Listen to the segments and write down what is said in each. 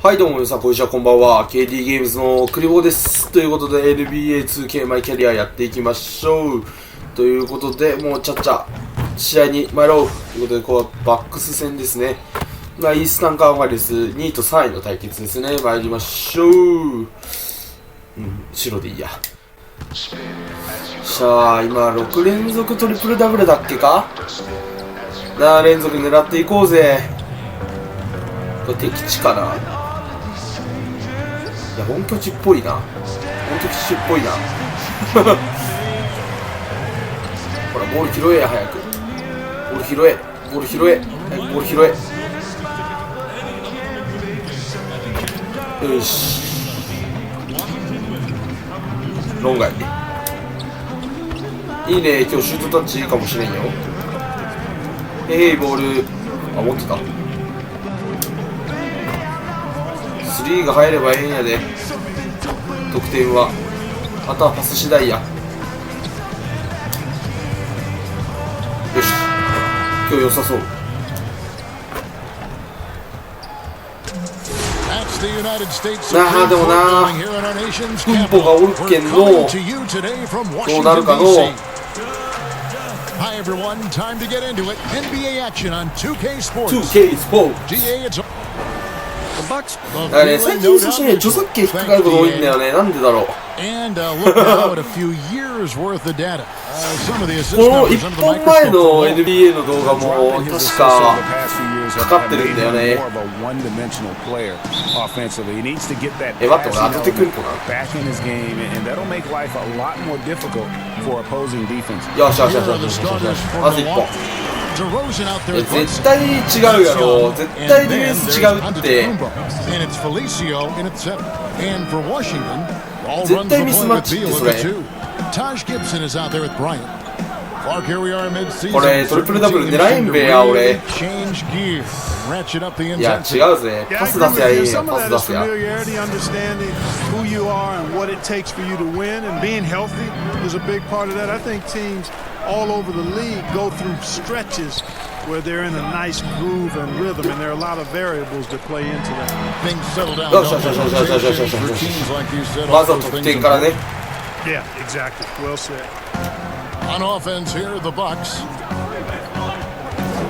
はいどうも皆さんこんにちは、こんばんは。 KD ゲームズのクリボーです。ということで NBA2K マイキャリアやっていきましょう。ということでもうちゃっちゃ試合に参ろうということで、こうバックス戦ですね。イースタンカンファレンス2位と3位の対決ですね。参りましょう。白でいいや。さあ今6連続トリプルダブルだっけか。7連続狙っていこうぜ。これ敵地かな。いや本拠地っぽいな。本拠地っぽいな。ほらボール拾えや、早く。ボール拾え、ボール拾え、早くボール拾え。よし、論外。いいね、今日シュートタッチいいかもしれんよ。ボール、あ、持ってた。3が入ればええんやで。得点はあとはパス次第や。よし、今日良さそう。なあでもな、クンポがおるけんのどうなるかの。Hi everyone, time to get into it. NBA action on 2K Sports. 2K Sports。だからね、最近少しね、著作権引っかかること多いんだよね。なんでだろう。この1本前の NBA の動画も確かかかってるんだよね。待って、俺当ててくるかな。よしよしよしよしよし。まず1本。絶対違うやろ。絶対ディフェンス違うって。絶対ミスマッチってそれ。これトリプルダブル狙えんべや俺。いや違うぜ、パス出せやいいよ、パス出せや。all over the league go through stretches where they're in a nice groove and rhythm, and there are a lot of variables that play into that. Things settle down. まずは得点からね。Yeah, exactly. Well said. On offense here, the Bucks.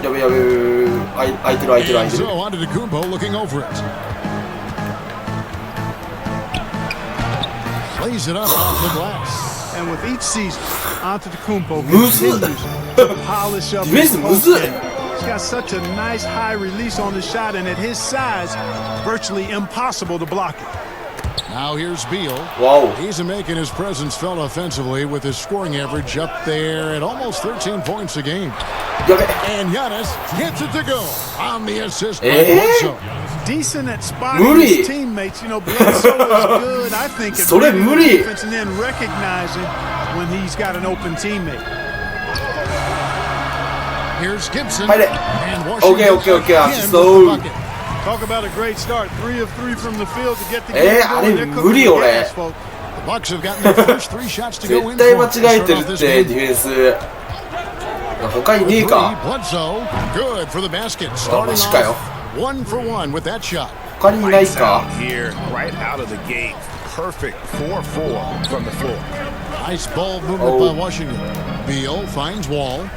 やべやべ、空いてる空いてる空いてる。 So onto Kuribo looking over it. Plays it up off the glass.And with each season, Antetokounmpo continues to polish up his post game. He's got such a nice high release on the shot, and at his size, virtually impossible to block it. Now here's Beal. Wow. He's making his presence felt offensively with his scoring average up there at almost 13 points a game. And Giannis gets it to go on the assist by Bledsoe.Decent at spotting his teammates. You know, Bledsoe is good, I think, at reading the defense and then recognizing when he's got an open teammate. Here's Gibson. And Washington. Okay. Talk about a great start. 3 of 3 from the field to get the game going. They're cooking with gas, folks. The Bucks have gotten their first 3 shots to go in. 絶対間違えてるってディフェンス。他にねえか。Bledsoe, good for the basket. Starting off 1 for 1 with that shot. 他にいないか。 Here, right out of the gate. Perfect 4-4 from the floor. Nice ball movement by Washington. Beal finds Wall.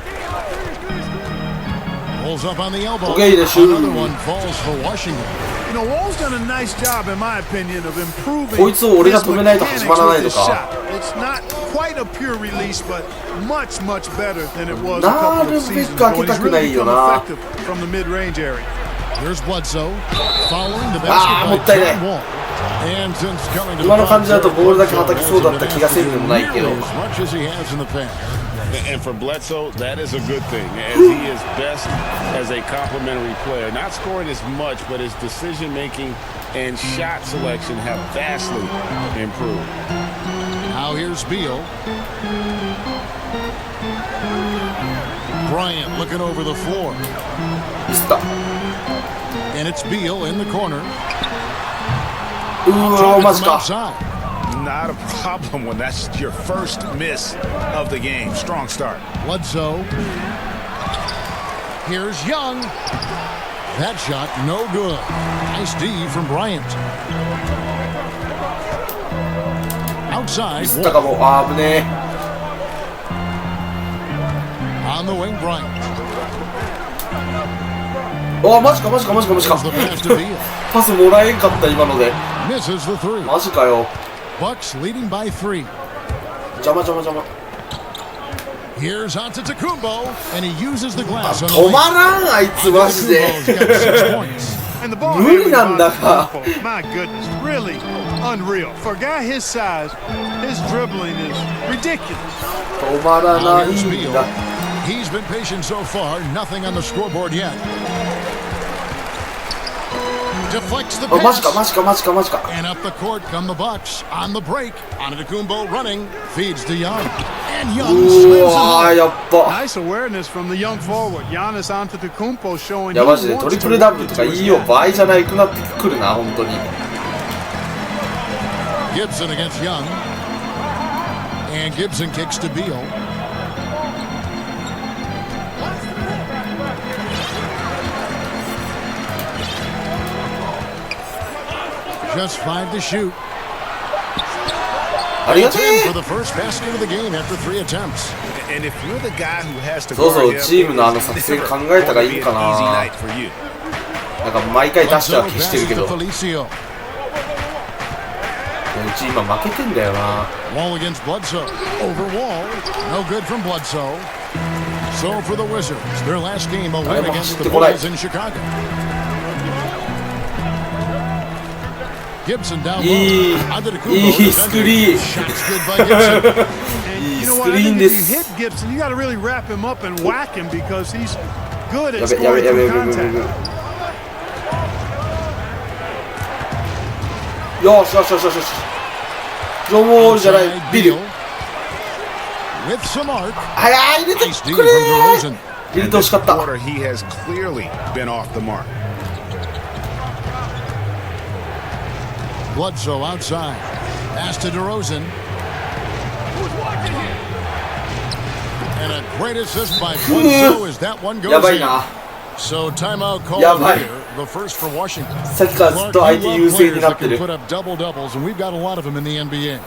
Pulls up on the elbow. Another one falls for Washington. You know, Wall's done a nice job, in my opinion, of improving こいつを俺が止めないと始まらないのか。 It's not quite a pure release, but much, much better than it was a couple of seasons ago. He's really become effective from the mid-range area. Here's Bledsoe following the basket by Wall. And since coming to the 今の感じだとボールだけ叩きそうだった気がせるでもないけど。 as much as he has in the past. And for Bledsoe, that is a good thing, as he is best as a complementary player. Not scoring as much, but his decision-making and shot selection have vastly improved. Now here's Beal. Bryant looking over the floor. And it's Beal in the corner. Not a problem when that's your first miss of the game. Strong start. Bledsoe. Here's Young. That shot, no good. Nice D from Bryant. Outside. ミスったかも。あー、危ねえ。On the wing, Bryant. あ、マジかマジかマジかマジか。パスもらえんかった今ので。マジかよ。Bucks leading by 3. 邪魔邪魔邪魔。Here's Antetokounmpo, and he uses the glass. 止まらんあいつマジで。無理なんだが。My goodness, really unreal. For a guy his size, his dribbling is ridiculous. 止まらないんだ。He's been patient so far, nothing on the scoreboard yet. Deflects the pass. マジかマジかマジかマジか。 And up the court come the Bucks on the break. Antetokounmpo running, feeds to Young. And Young slams it. やっぱ。 Nice awareness from the young forward. Giannis Antetokounmpo showing. いやマジでトリプルダブルとかいいよ場合じゃないくなってくるな本当に。Gibson against Young. And Gibson kicks to Beal. Just 5 to shoot. ありがとう。 For the first basket of the game after 3 attempts. And if you're the guy who has to そうそうチームのあの作戦考えたらいいかな。なんか毎回出しては消してるけど。うち今負けてんだよな。 Wall against Bledsoe. Over Wall. No good from Bledsoe. So for the Wizards, their last game a win against the Bulls in Chicago. Gibson down low. いいスクリーン。いいスクリーンです。やべやべやべやべやべ。よしよしよしよしよし。ジョン・ウォールじゃないビル。早い入れてくれー。入れてほしかった。Bledsoe outside. Pass to DeRozan. And a great assist by Bledsoe as that one goes in. So timeout call here. The first for Washington. さっきからずっと相手優勢になってる。 Put up double doubles, and we've got a lot of them in the NBA.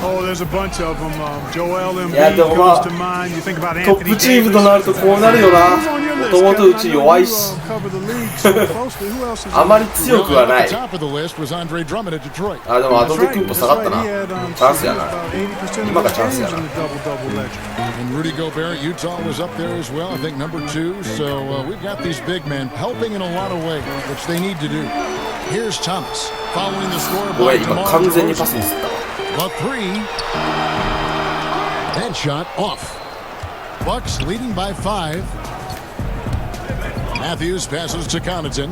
Oh, there's a bunch of them. Joel Embiid いやでもまあ comes to mind. You think about トップチームとなるとこうなるよな。もともとうち弱いし。あまり強くはない。あでもアドテクンポ下がったな。チャンスやな。今がチャンスやな。And Rudy Gobert, Utah was up there as well. I think number 2. So we've got these big men helping in a lot of ways, which they need to do. Here's Thomas following the score by今完全にパスミスった。The 3. That shot off. Bucks leading by 5. Matthews passes to Connaughton.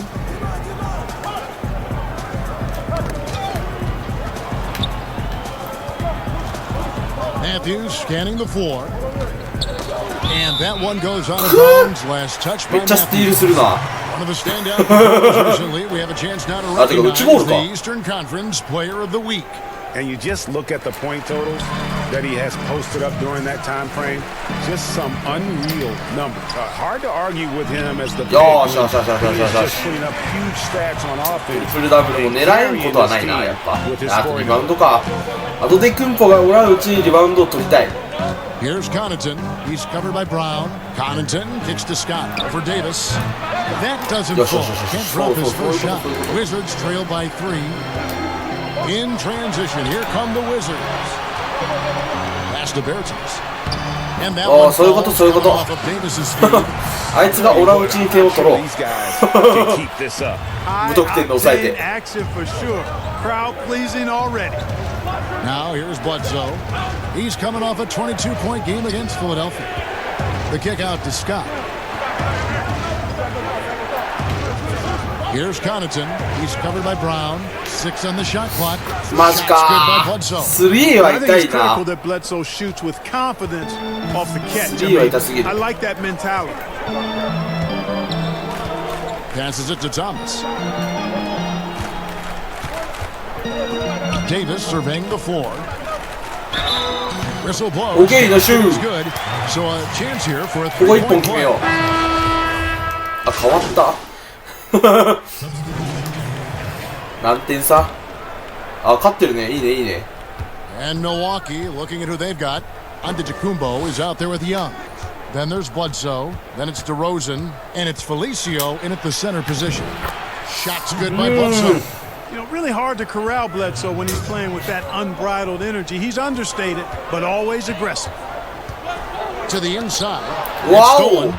Matthews scanning the floor. And that one goes out of bounds. Last touch by Matthews. One of the standout performers recently. We have a chance now to recognize the Eastern Conference Player of the Week. And you just look at the point totals that he has posted up during that time frame. Just some unreal numbers. Hard to argue with him as the big man. He's just putting up huge stats on offense. フルダブルも狙えることはないなやっぱ。あとリバウンドか。アドテクンポがおらんうちにリバウンドを取りたい。 Here's Connaughton. He's covered by Brown. Connaughton kicks to Scott for Davis. That doesn't fall. Can't drop his first shot. Wizards trail by 3. In transition, here come the Wizards. Pass to Bertans. And that one falls off of Davis's feet. あいつがおらんうちに点を取ろう。無得点で抑えて。 Now here's Bledsoe. He's coming off a 22-point game against Philadelphia. The kick out to Scott. Here's Connaughton. He's covered by Brown. 6 on the shot clock. マジか。3は痛いな。3は痛すぎる。 Passes it to Thomas. Davis surveying the floor. Whistle blows. Okay, the shoe. Good. So a chance here for a ここ1本 3-point 決めよう。あ、変わった。何点差？あ、勝ってるね。いいね、いいね。And Milwaukee looking at who they've got. Antetokounmpo is out there with Young. Then there's Bledsoe. Then it's DeRozan. And it's Felicio in at the center position. Shot's good by Bledsoe. You know, really hard to corral Bledsoe when he's playing with that unbridled energy. He's understated, but always aggressive. To the inside. Wow!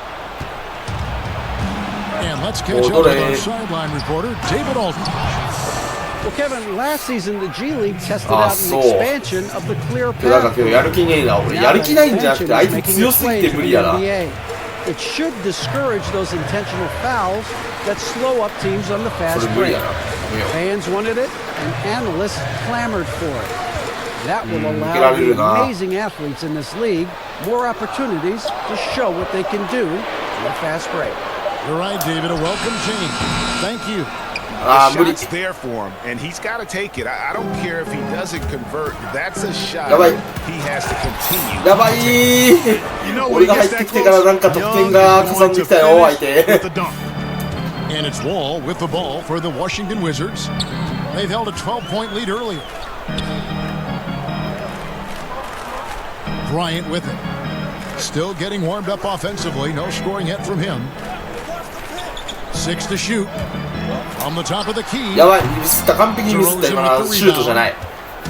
And let's catch up with our sideline reporter, David Alton. Well, Kevin, last season the G League tested out an expansion of the clear path. だからやる気ねえな。俺やる気ないんじゃなくて相手強すぎて無理やな。It should discourage those intentional fouls that slow up teams on the fast break. Fans wanted it, and analysts clamored for it. That will allow the amazing athletes in this league more opportunities to show what they can do in a fast break. You're right, David. A welcome change. Thank you. The shot's there for him, and he's got to take it. I don't care if he doesn't convert. That's a shot he has to continue. やばいー。俺が入ってきてからなんか得点がかさんできたよ、相手。And it's Wall with the ball for the Washington Wizards. They've held a 12-point lead earlier. Bryant with it. Still getting warmed up offensively. No scoring yet from him. 6 to shoot. On the top of the key. やばい、ミスった。完璧にミスった。今のシュートじゃない。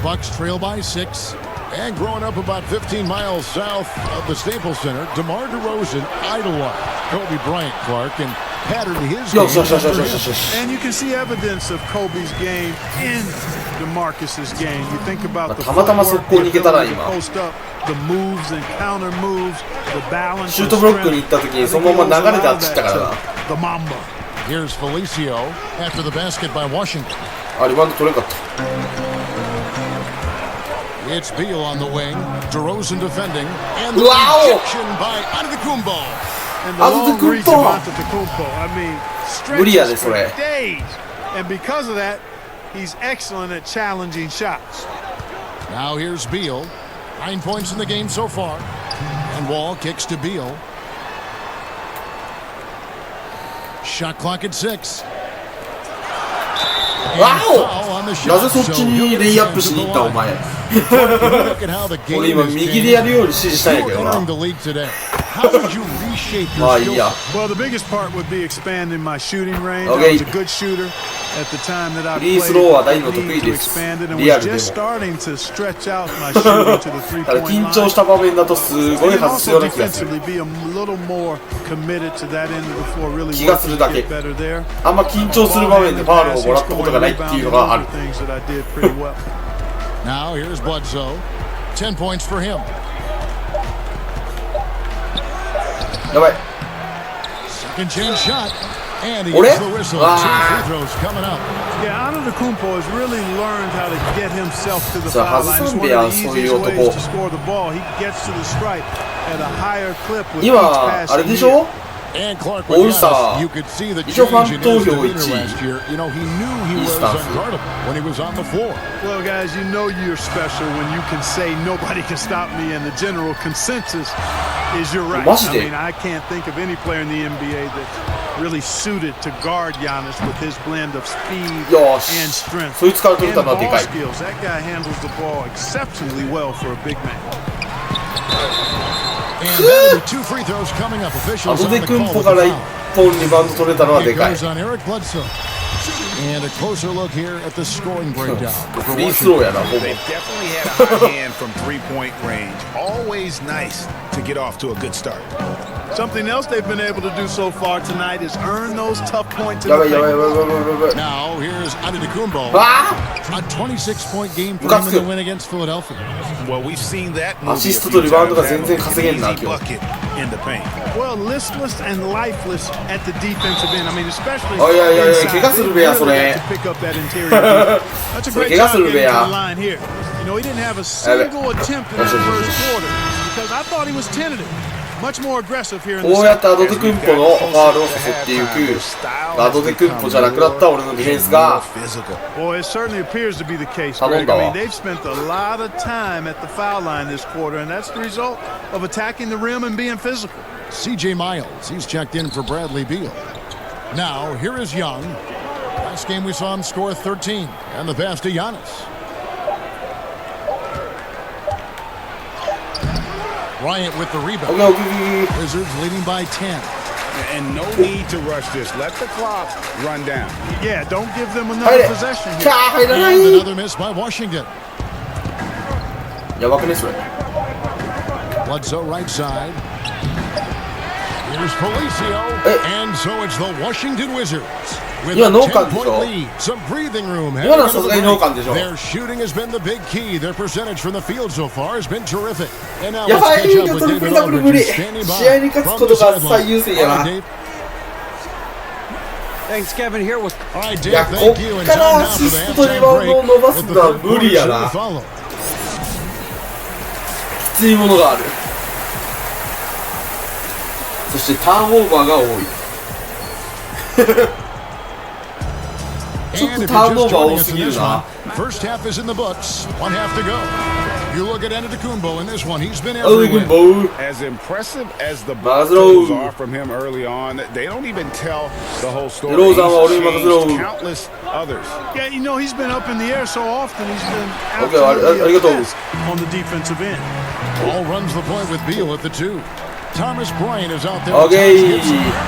Bucks trail by 6. And growing up about 15 miles south of the Staples Center, DeMar DeRozan idolized Kobe Bryant, Clark, and patterned his game. And you can see evidence of Kobe's game in DeMarcus's game. You think about the post up, the moves and counter moves, the balance. シュートブロックに行った時にそのまま流れてあっちったからな。The Mamba. Here's Felicio after the basket by Washington. あ、リバウンド取れなかった。It's Beal on the wing. DeRozan defending. And the rejection by Antetokounmpo. And the long reach of Antetokounmpo. I mean, stretches for days. And because of that, he's excellent at challenging shots. Now here's Beal. 9 points in the game so far. And Wall kicks to Beal. Shot clock at 6. わお！なぜそっちにレイアップしに行ったお前。俺今右でやるように指示したんやけどな。まあいいや。Well, the biggest part would be expanding my shooting range. I was a good shooter at the time that I played. フリースローは大の得意です。リアルでも。ただ緊張した場面だとすごい外すような気がする。気がするだけ。あんま緊張する場面でファウルをもらったことがないっていうのがある。Now here's Bledsoe. 10 points for him. やばい。 Second chance shot. And he gets the whistle. 2 free throws coming up. Yeah, Antetokounmpo has really learned how to get himself to the foul line. It's one of the easiest ways to score the ball. He gets to the stripe at a higher clip with each pass. 今あれでしょ？ And Clark, オールスター一応ファン投票1位 You know, he knew he was unguardable when he was on the floor. Well, guys, you know you're special when you can say nobody can stop me, and the general consensus is you're right. I mean, I can't think of any player in the NBA that's really suited to guard Giannis with his blend of speed and strength and ball skills. That guy handles the ball exceptionally well for a big man. And that'll be 2 free throws coming up. Officials on the call with the foul. It goes on Eric Bledsoe. And a closer look here at the scoring breakdown. They definitely had a hot hand from three-point range. Always nice to get off to a good start. Something else they've been able to do so far tonight is earn those tough points in the paint. Now here's Antetokounmpo. A 26-point game for him in the win against Philadelphia. Well, we've seen that movie アシストとリバウンドが全然稼げんな、今日。 in the paint. Well, listless and lifeless at the defensive end. I mean, especially inside. 怪我するべや、それ。 That's a great job getting to the line here. You know, he didn't have a single attempt in the first quarter because I thought he was tentative. Much more aggressive here in the こうやってアドテクンポのファウルを誘っていく。アドテクンポじゃなくなった俺のディフェンスが。 Well, it certainly appears to be the case, Greg. I mean, they've spent a lot of time at the foul line this quarter, and that's the result of attacking the rim and being physical. C.J. Miles, he's checked in for Bradley Beal. Now, here is Young. Last game we saw him score 13. And the pass to Giannis. Bryant with the rebound. Wizards leading by 10. And no need to rush this. Let the clock run down. Yeah, don't give them another possession here. And another miss by Washington. Bledsoe right side. Here's Felicio. And so it's the Washington Wizards. With a 10-point lead, some breathing room. Their shooting has been the big key. Their percentage from the field so far has been terrific. And now let's catch up with David Aldridge standing by from the sideline. Thanks, Kevin. Here with. All right, Dave, thank you. And time now for the halftime break with the third quarter to follow. きついものがある。そしてターンオーバーが多い。ちょっとターンオーバー多すぎるな。First half is in the books. One half to go. You look at Antetokounmpo in this one. He's been everywhere. As impressive as the balls are from him early on, they don't even tell the whole story. He's changed countless others. Yeah, you know, he's been up in the air so often. He's been absolutely on the defensive end. Ball runs the point with Beal at the 2. Thomas Bryant is out there. Okay.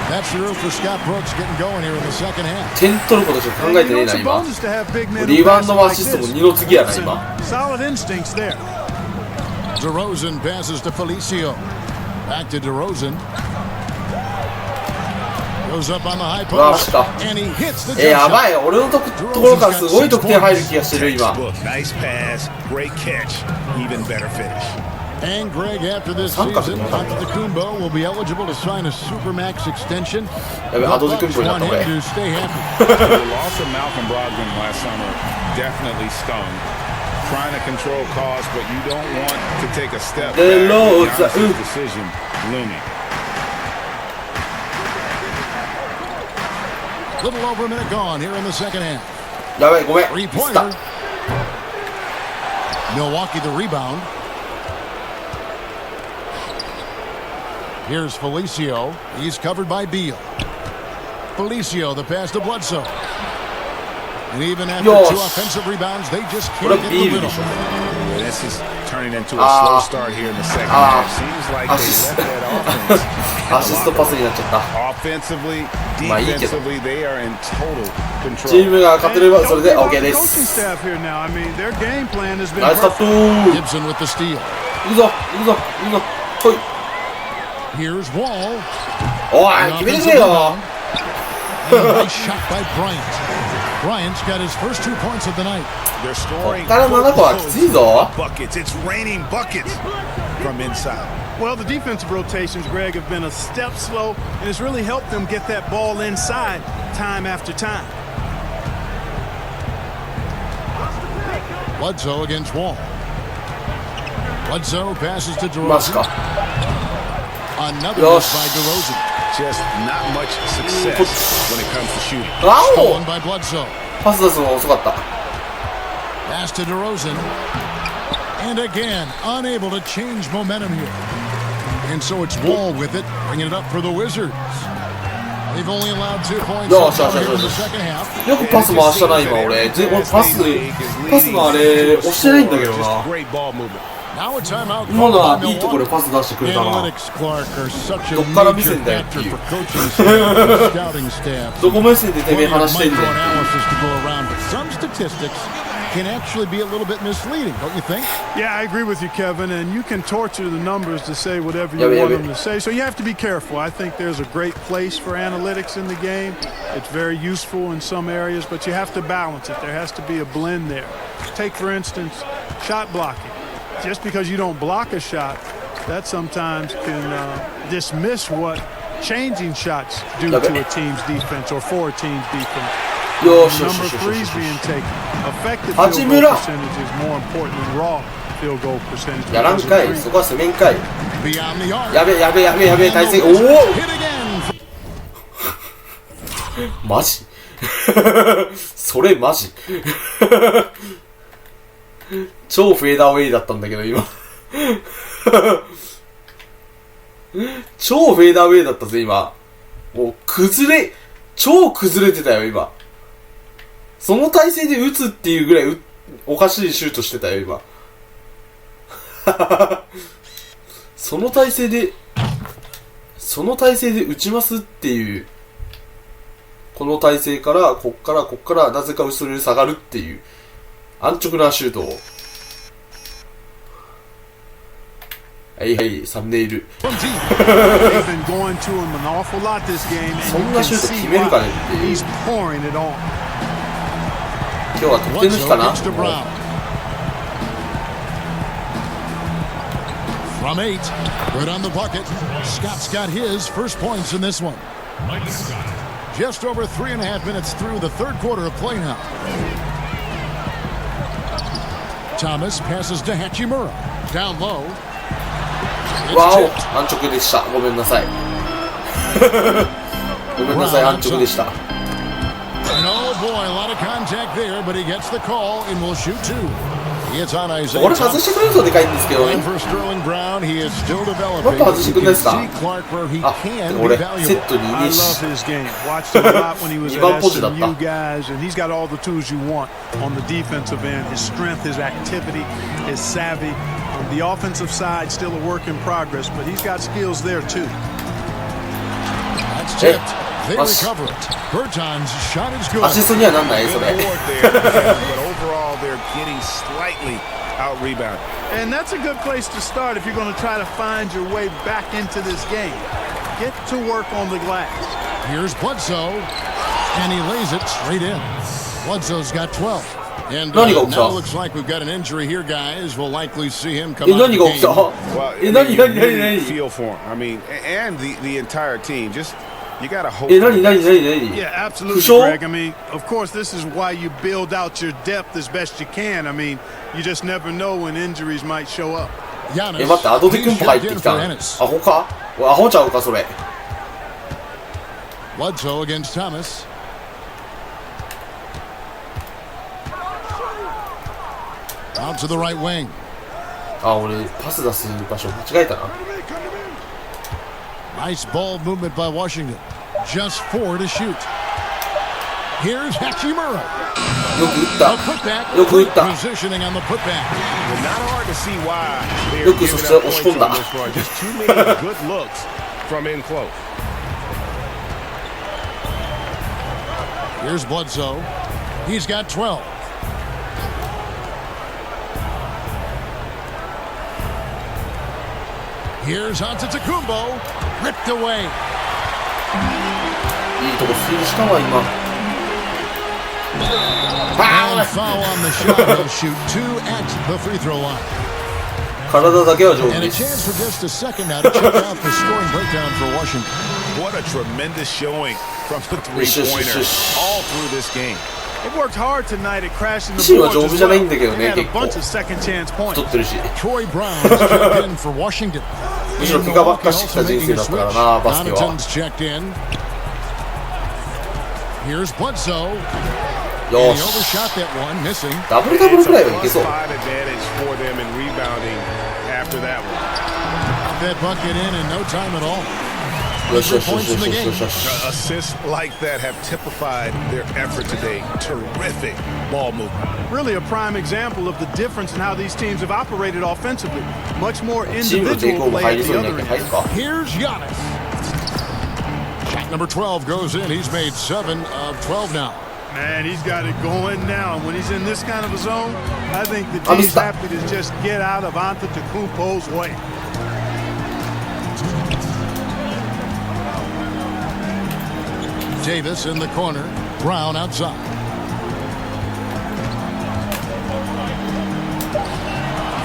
That's the room for Scott Brooks getting going here in the second half. 点取ることしか考えてねえな今。リバウンドもアシストも2の次やな今。Solid instincts there. DeRozan passes to Felicio. Back to DeRozan. Goes up on the high post. And he hits the jump shot. やばい。俺のところからすごい得点入る気がしてる今。Nice pass, great catch, even better finish. And Greg, after this season, Antetokounmpo will be eligible to sign a supermax extension. The Bucks want him to stay happy. The loss of Malcolm Brogdon last summer definitely stung. Trying to control costs, but you don't want to take a step back. Giannis' decision looming. Little over a minute gone here in the second half. やばいごめん。 Three-pointer. Milwaukee the rebound. Here's Felicio. He's covered by Beal. Felicio, the pass to Bledsoe. And even after 2 offensive rebounds, they just can't get the middle. This is turning into a slow start here in the second half. Seems like they left that offense. アシストパスになっちゃった。 Offensively, defensively, they are in total control. チームが勝てればそれで OK です。ナイスカット。 Gibson with the steal. 行くぞ行くぞ行くぞ。来い。 Here's Wall. おい決めてくれよ。 Nice shot by Bryant. Bryant's got his first 2 points of the night. They're scoring 7個はきついぞ。 buckets. It's raining buckets from inside. Well, the defensive rotations, Greg, have been a step slow, and it's really helped them get that ball inside time after time. Bledsoe against Wall. Bledsoe passes to DeRozan. Another miss by DeRozan. Just not much success when it comes to shooting. Stolen by Bledsoe. パス出すの遅かった。 Pass to DeRozan. And again, unable to change momentum here. And so it's Wall with it, bringing it up for the Wizards. They've only allowed 2 points so far here in the second half. よくパス回したな今俺。パスのあれ押してないんだけどな。 Now a timeout 今の called by はいいところ Milwaukee. でパス出してくれたな。 Analytics Clark are such a どっから見せ major んだよって factor いう for coaching staff and scouting staff. どこ目線でてめえ話してんねん。 Micro analysis to go around, but some statistics can actually be a little bit misleading, don't you think? Yeah, I agree with you, Kevin, and you can torture the numbers to say whatever you want them to say, so you have to be careful. I think there's a great place for analytics in the game. It's very useful in some areas, but you have to balance it. There has to be a blend there. Take, for instance, shot blocking. Just because you don't block a shot, that sometimes can dismiss what changing shots do to a team's defense or for a team's defense. Number 3 is being taken. Effective field goal percentage is more important than raw field goal percentage. やらんかい。そこは攻めんかい。 Beyond the arc. やべやべやべやべ対戦。おお。 Hit again. マジそれマジ超フェーダーウェイだったんだけど今超フェーダーウェイだったぜ今。もう崩れ超崩れてたよ、今。その体勢で打つっていうぐらいおかしいシュートしてたよ、今。その体勢で打ちますっていう。この体勢から、こっから、なぜか後ろに下がるっていう、安直なシュートを。はいはい、サムネイル。そんなシュート決めるかねっていう。今日は得点の日かな。From 8, good on the bucket. Scott's got his first points in this one. Just over 3.5 minutes through the third quarter of play now. Thomas passes to Hachimura. Down low. わお、安直でした。ごめんなさい。ごめんなさい、安直でした。And oh boy, a lot of contact there, but he gets the call and will shoot two. これ外してくれるとでかいんですけどね。もっと外してくれないですか。あ、俺セットにいねえし。2番ポジだった。The offensive side still a work in progress, but he's got skills there too. That's tipped. They recover it. Berton's shot is good. アシストにはなんないそれ。But overall, they're getting slightly out rebounded. And that's a good place to start if you're going to try to find your way back into this game. Get to work on the glass. Here's Bledsoe, and he lays it straight in. Bledsoe's got 12. And now looks like we've got an injury here, guys. We'll likely see him come out of the game. Well, feel for him. I mean, and the entire team. Just you got to hope. Yeah, absolutely, Greg. I mean, of course, this is why you build out your depth as best you can. I mean, you just never know when injuries might show up. 待って、アドテクンポ入ってきた。アホか？アホちゃうかそれ。Bledsoe against Thomas. Out to the right wing. あ、俺パス出す場所間違えたな。Nice ball movement by Washington. Just 4 to shoot. Here's Hachimura. よく打った。よく打った。Positioning on the putback. よくそして押し込んだ。Here's Bledsoe. He's got 12. Here's Antetokounmpo, ripped away. いいとこスティールしたわ今。And foul on the shot. He'll shoot 2 at the free throw line. 体だけは丈夫 And a です。 chance for just a second now to check out the scoring breakdown for Washington. What a tremendous showing from the three-pointer all through this game. It worked hard tonight at crashing the チームは boards 丈 as 夫じゃないん well. だけど They ね、 had a 結構 bunch of second chance 太 points. ってるし。 Troy Brown checked in for Washington. むしろ怪我ばっかしてきた人生だったからな、バスケは。 Connaughton's checked in. Here's Bledsoe. よ And he し。 overshot that one, missing. ダブルダブルくらいはいけそう。 Five advantage for them in rebounding after that one. That bucket in no time at all. よしよしよしよしよしよしよし。 Assists like that have typified their effort today. Terrific ball movement. Really a prime example of the difference in how these teams have operated offensively. Much more チームの抵抗 individual も play 入 at り the そうにな other って end. 入るか。 Here's Giannis. Shot number 12 goes in. He's made 7 of 12 now. Man, he's got it going now. When he's in this kind of a zone, I think the D's happy to just get out of Antetokounmpo's way. Davis in the corner. Brown outside.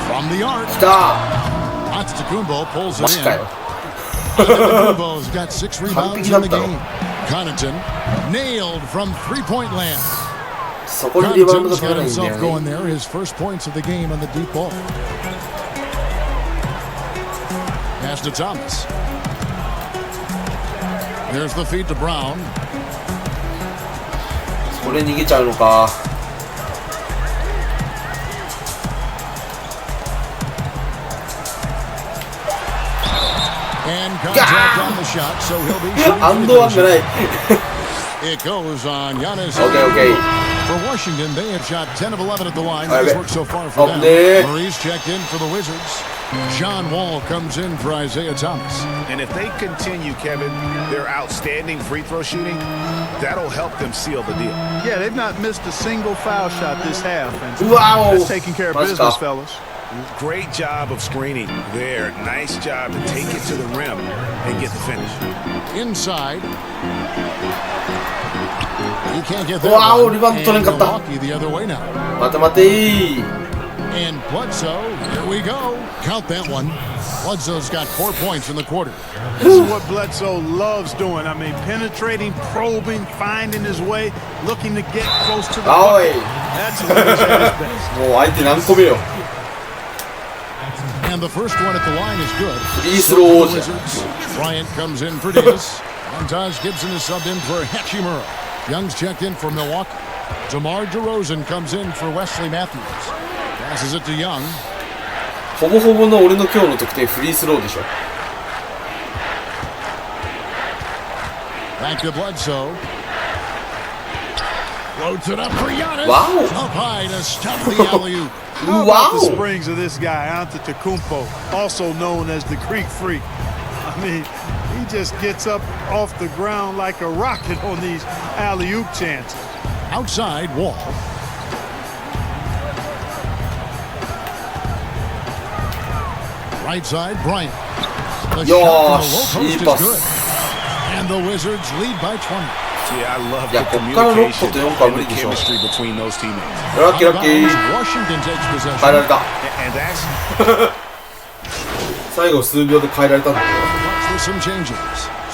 From the arc. 来た Antetokounmpo pulls マ it ジ in. かよ。 Antetokounmpo's got 6 rebounds in the 完璧だったの。 game. Connaughton nailed from three-point land. そこにリバウンドが Connaughton's 取れ got ないんだ himself よ going ね。 there. His first points of the game on the deep ball. Pass to Thomas. There's the feed to Brown. これ逃げちゃうのか。 And contact on the shot, so he'll be アンドワンじゃない。It goes on Giannis. Okay. For Washington, they have shot 10 of 11 at the line. Nice work so far for them. Murray's checked in for the Wizards. John Wall comes in for Isaiah Thomas. And if they continue, Kevin, their outstanding free throw shooting, that'll help them seal the deal. Yeah, they've not missed a single foul shot this half. And wow. That's taking care of business, fellas. Great job of screening there. Nice job to take it to the rim and get the finish. Inside. He can't get that. Wow, rebound取れんかった。 Milwaukee the other way now. 待て待て。 And Bledsoe, here we go. Count that one. Bledsoe's got 4 points in the quarter. This is what Bledsoe loves doing. I mean, penetrating, probing, finding his way, looking to get close to the bucket. That's what he's at his best. もう相手何個目よ。 And the first one at the line is good. フリースロー王者。 Bryant comes in for Davis. And Taj Gibson is subbed in for Hachimura. Young's checked in for Milwaukee. DeMar DeRozan comes in for Wesley Matthews. Passes it to Young. ほぼほぼの俺の今日の得点フリースローでしょ。 Back to Bledsoe. Floats it up for Giannis. Wow. Up high to stop the alley-oop. How about the springs of this guy, Antetokounmpo, also known as the Greek Freak? I mean, he just gets up off the ground like a rocket on these alley-oop chances. Outside, Wall. Right side, Bryant. The shot from the low post is good. And the Wizards lead by 20. Yeah, I love the communication and the chemistry between those teammates. Washington takes possession. 変えられた。 And that's 最後数秒で変えられたんだけ Some changes.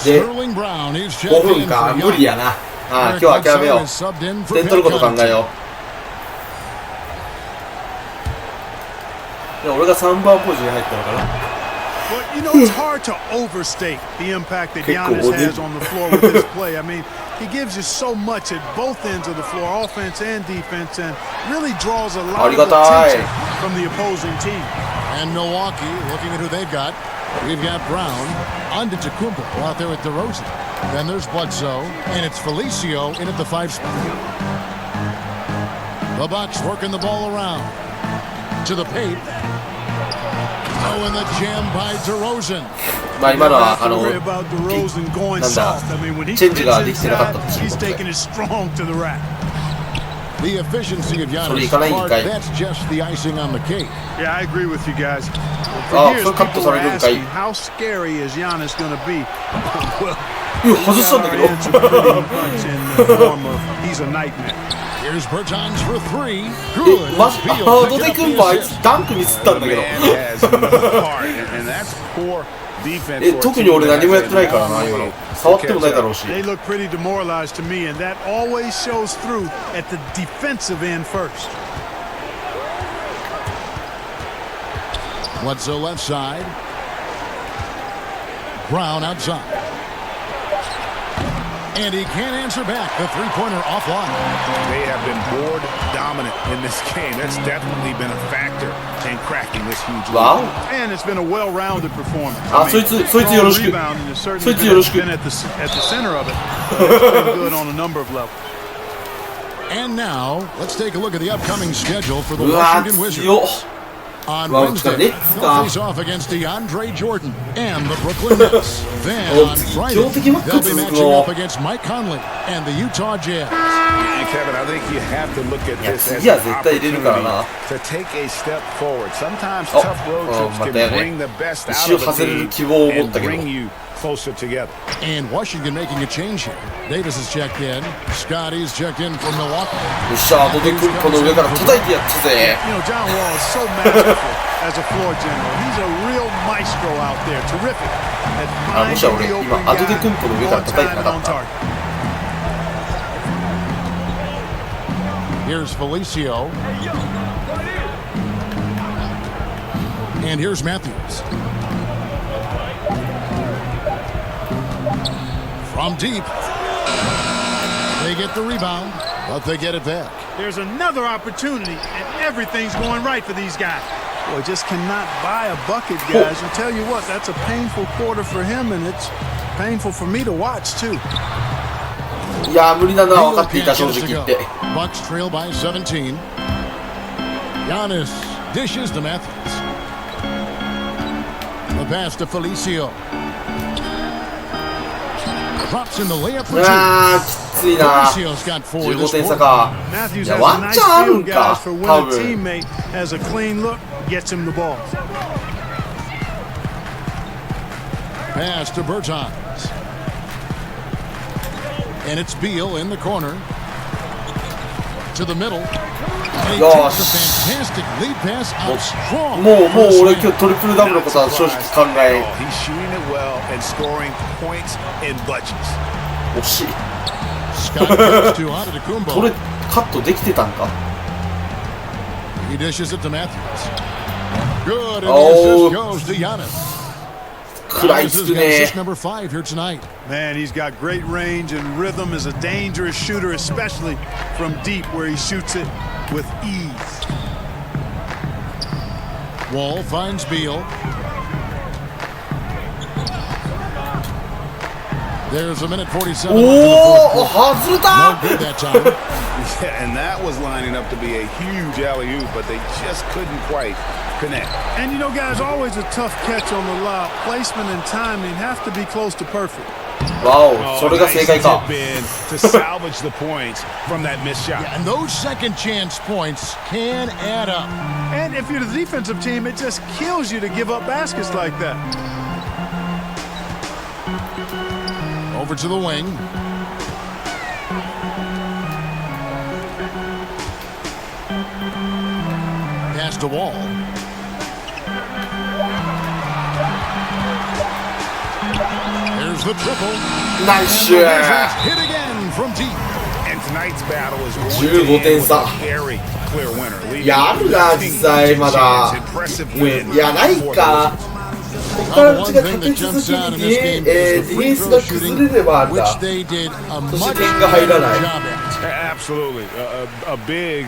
で、 Sterling Brown is 5 checked 分 in か for 無理やな。ああ、今日は諦めよう。点取ること考えよう。いや、俺が3番ポジに入ったのかな。 Well, you know, it's hard to overstate the impact that Giannis has on the floor with his play. I mean, he gives you so much at both ends of the floor, offense and defense, and really draws a lot of attention from the opposing team. And Milwaukee, looking at who they've got, we've got Brown, Antetokounmpo out there with DeRozan. Then there's Bledsoe, and it's Felicio in at the 5 spot. The Bucks working the ball around to the paint. Oh, and the jam by DeRozan. まあ今のはなんだチェンジができてなかったっていうことで。 The efficiency of Giannis, that's just the icing on the cake. Yeah, I agree with you guys. For years, people were asking, how scary is Giannis going to be? Well, he's a nightmare. Here's Bertans for 3. Good. マジアドテクンポあいつダンクに釣ったんだけど。特に俺何もやってないからな今の。触ってもないだろうし。 They look pretty demoralized to me, and that always shows through at the defensive end first. Bledsoe left side. Brown outside. And he can't answer back. The three-pointer offline. They have been board dominant in this game. That's definitely been a factor in cracking this huge lead. Wow. And it's been a well-rounded performance. あ、そいつよろしく。そいつよろしく。 Been at the center of it. It's been good on a number of levels. And now, let's take a look at the upcoming schedule for the Washington Wizards. On Wednesday, they'll face off against DeAndre Jordan and the Brooklyn Nets. Then on Friday, they'll be matching up against Mike Conley and the Utah Jazz. And Kevin, I think you have to look at this as an opportunity to take a step forward. Sometimes tough road trips can bring the best out of a team and bring you closer together. And Washington making a change here. Davis is checked in. Scotty's checked in from Milwaukee. よっしゃ、アドテクンポの上から叩いてやったぜ。 You know, John Wall is so masterful as a floor general. He's a real maestro out there. Terrific at finding the open guy on time and on target. Here's Felicio. And here's Matthews. From deep. They get the rebound, but they get it back. There's another opportunity, and everything's going right for these guys. Boy, just cannot buy a bucket, guys. And tell you what, that's a painful quarter for him, and it's painful for me to watch, too. いやー無理なのは分かっていた、正直言って。Bucks trail by 17. Giannis dishes to Matthews. The pass to Felicio. Drops in the layup for two. あーきついな。15点差か。いやワンチャンあるんか多分。Pass to Bertans. And it's Beal in the corner. To the middle. And he takes a fantastic lead pass out strong. もう俺今日トリプルダブルのことは正直考え。惜しい。これカットできてたんか。He dishes it to Matthews. Good, and the assist goes to Giannis. 食らいつくね。 Number 5 here tonight. Man, he's got great range and rhythm. Is a dangerous shooter, especially from deep, where he shoots it with ease. Wall finds Beal. There's a minute 47. おお、外れた。 No good that time. Yeah, and that was lining up to be a huge alley-oop, but they just couldn't quite connect. And you know, guys, always a tough catch on the lob. Placement and timing have to be close to perfect. わお、それが正解か。 To salvage the points from that missed shot. Yeah, and those second chance points can add up. And if you're the defensive team, it just kills you to give up baskets like that. Over to the wing. Pass to Wall. There's the triple. Nice And the shot. Wizards hit again from deep. And tonight's battle is 15点差。 very clear winner. いやあるな実際まだ。いやないか。ここからうちが立て続けにディフェンスが崩れればあるな。そして点が入らない。 Absolutely, a big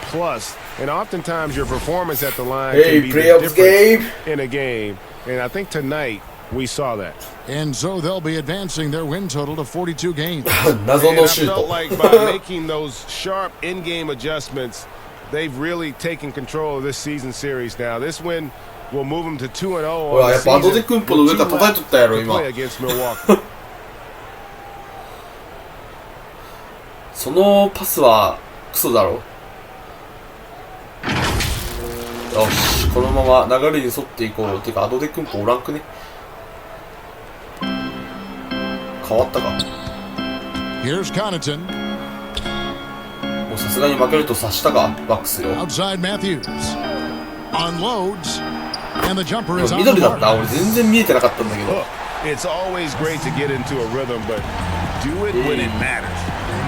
plus, and oftentimes your performance at the line Hey, can be play the up the difference in a game, and I think tonight we saw that. And so they'll be advancing their win total to 42 games. 謎 And の I シュー felt ト。 like by making those sharp in-game adjustments, they've really taken control of this season series now. This win will move them to 2-0 ほら on や the っぱアドデ season クンポの上から叩いとったやろ to 今。 play against Milwaukee. そのパスはクソだろ。よし、このまま流れに沿っていこう。てかアドデクンポおらんくね。変わったか。 Here's Connaughton. もうさすがに負けると察したかバックスよ。 Outside Matthews. Unloads. And the jumper is on 緑 the だった。 mark. 俺全然見えてなかったんだけど。 Look, it's always great to get into a rhythm, but do it when it matters.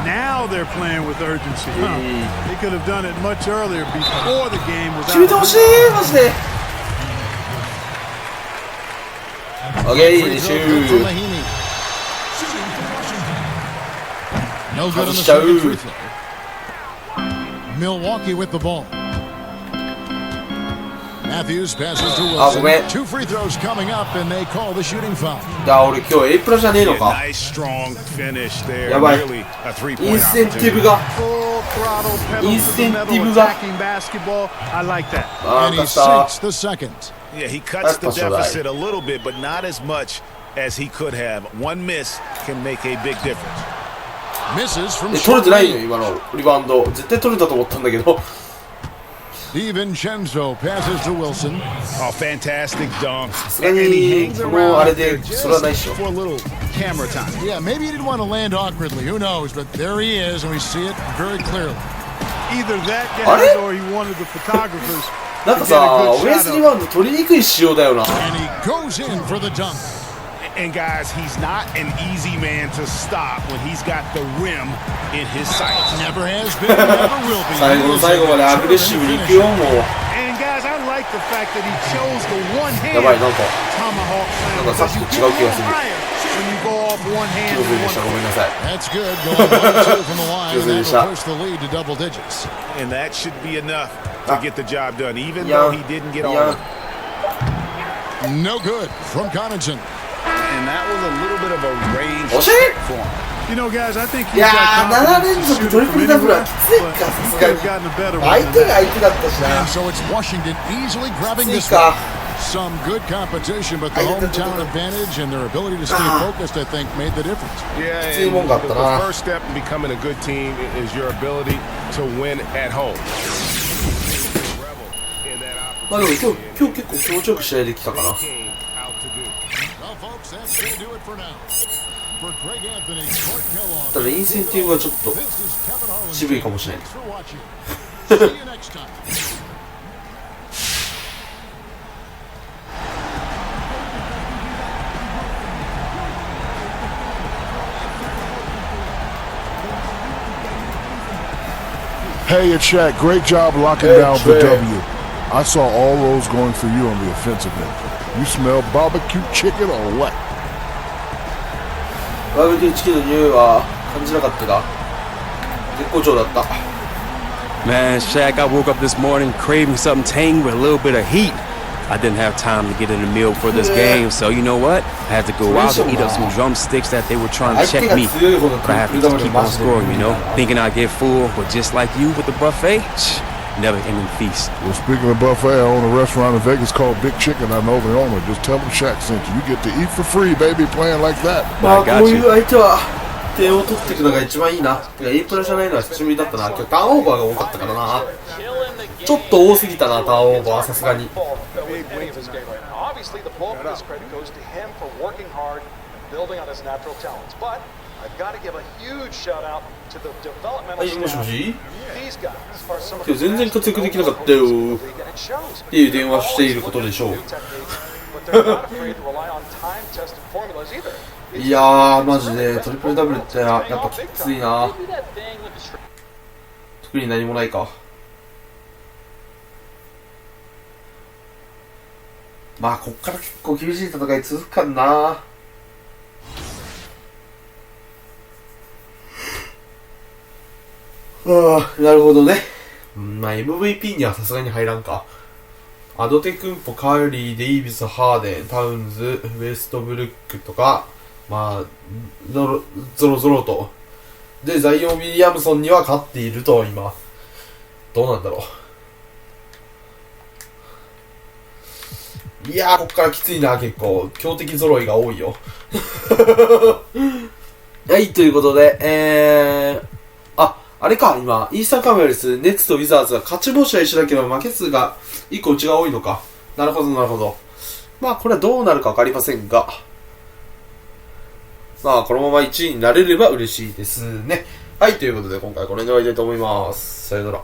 Now they're playing with urgency. They could have done it much earlier before the game was 決めてほしい out. マジで。オッケー、シュ Good for ー。 Mahinmi. No good on the 外しちゃう。 second free throw. Milwaukee with the ball. Matthews passes to あ、ごめん。 Wilson. Two free throws coming up, and they call the shooting foul. いや、俺今日 A プラじゃねえのか。 Nice strong finish there. やばい。 Really a イ three-point ンセンティブ opportunity. が。 Full throttle pedal to the インセンティ metal ブが。 attacking basketball. I like that. あ And ー、 he 勝った。 sinks the second. Yeah, he cuts the That's not deficit a little bit, but not as much as he could have. One miss can make a big difference. Misses from 取れ short てないよ range. 今のリバウンド。絶対取れたと思ったんだけど。 DiVincenzo passes to Wilson. Oh, fantastic dunk. さすがにこのあれでそれはないっしょ。 For a little camera time. Yeah, maybe he didn't want to land awkwardly. Who knows? But there he is, and we see it very clearly. Either that あれ guy or he wanted the photographers なんか to さ、 get a オフ good ェン shot ス of リバウンド取りにくい仕様だよな。 And he goes in for the dunk. And guys, he's not an easy man to stop when he's got the rim in his sights. Never has been, never will be. 最後の最後までアグレッシブに行くよもう。 And guys, I like the fact that he chose the one hand やばいなんか tomahawk なんかさっ slam き because と you 違う気がする。 go higher when you go off one 気 hand のせい with でした。 one ごめんなさい。 That's good. Going 1-2 from the line, and Good that'll shot. push the lead to double digits. And that should be enough to get the job done, even Yeah. though he didn't get all of it. No good from Connaughton. And that was a little bit of a range Oh, shit. check for him. You know, guys, I think いやー、7連続トリプルダブルはきついか、さすがに。相手が相手だったしな。 So it's Washington easily grabbing きつい this か。 Some good competition, but the hometown advantage and their ability to stay focused, I think, made the difference. Yeah, きついもんがあったな。 the first step in becoming a good team is your ability to win at home. まあでも今日結構気持ちよく試合できたかな。 Well, folks, that's going to do it for now. For Greg Anthony, Court Kellogg, ただインセンティブはちょっと this is Kevin Harlan. 渋いかもしれない。 Thanks for watching. See you next time. Hey, it's Shaq. Great job locking down the W. I saw all those going for you on the offensive end. You smell barbecue chicken or what? バーベキューチキンの匂いは感じなかったが、絶好調だった。 Man, Shaq, I woke up this morning craving something tangy with a little bit of heat. I didn't have time to get in the meal for this game, so you know what? I had to go out and eat up some drumsticks that they were trying to check me. But I have to just keep on scoring, you know? Thinking I'd get full, but just like you with the buffet, never-ending feast. Well, speaking of buffet, I own a restaurant in Vegas called Big Chicken. I know the owner. Just tell them Shaq sent you. You get to eat for free, baby, playing like that. まあこういう相手は点を取っていくのが一番いいな。てか A プラじゃないのは久しぶりだったな。今日ターンオーバーが多かったからな。ちょっと多すぎたな、ターンオーバーはさすがに。はい、もしもし。今日全然活躍できなかったよっていう電話していることでしょう。いやー、マジでトリプルダブルってやっぱきついな。特に何もないか。まあこっから結構厳しい戦い続くからな。ああ、なるほどね。まあ MVP にはさすがに入らんか。アドテクンポ、カーリー、デイビス、ハーデン、タウンズ、ウエストブルックとか、まあゾロゾロと。でザイオン・ウィリアムソンには勝っていると今。どうなんだろう。いやー、こっからきついな、結構。強敵揃いが多いよ。はい、ということで、あれか、今、イースタンカンファレンス、ネッツとウィザーズが勝ち星は一緒だけど、負け数が1個内が多いのか。なるほど、なるほど。まあ、これはどうなるかわかりませんが、まあ、このまま1位になれれば嬉しいですね。はい、ということで、今回これで終わりたいと思います。さよなら。